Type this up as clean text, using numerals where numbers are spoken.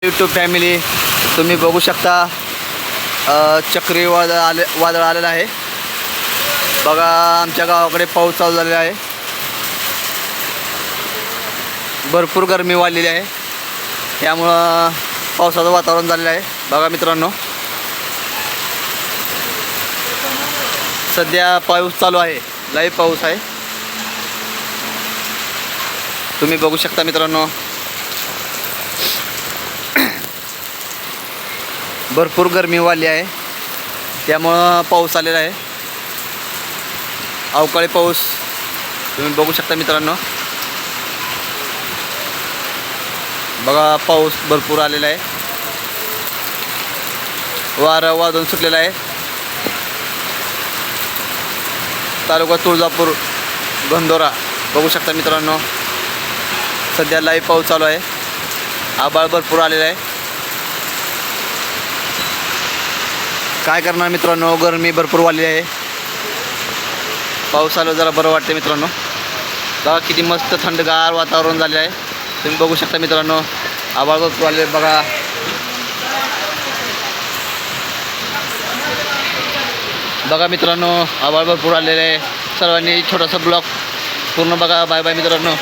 YouTube family, तुम्ही बघू शकता वादळ आलेलं आहे बघा. आमच्या गावाकडे पाऊस चालू झालेला आहे. भरपूर गरमी वाढलेली आहे, त्यामुळं पावसाचं वातावरण झालेलं आहे बघा मित्रांनो. सध्या पाऊस चालू आहे, लाईव्ह पाऊस आहे, तुम्ही बघू शकता मित्रांनो. भरपूर गरमी वाढली आहे, त्यामुळं पाऊस आलेला आहे, अवकाळी पाऊस तुम्ही बघू शकता मित्रांनो. बघा पाऊस भरपूर आलेला आहे, वारं वादळून सुटलेलं आहे. तालुका तुळजापूर गंधोरा बघू शकता मित्रांनो. सध्या लाईव्ह पाऊस चालू आहे, आभाळ भरपूर आलेलं आहे. काय करणार मित्रांनो, गरमी भरपूर वाढली आहे. पाऊस आलं जरा बरं वाटते मित्रांनो. बघा किती मस्त थंडगार वातावरण झाले आहे, तुम्ही बघू शकता मित्रांनो. आभाळ भरपूर आले बघा. बघा मित्रांनो, आभाळ भरपूर आलेले आहे. सर्वांनी छोटासा ब्लॉग पूर्ण बघा. बाय बाय मित्रांनो.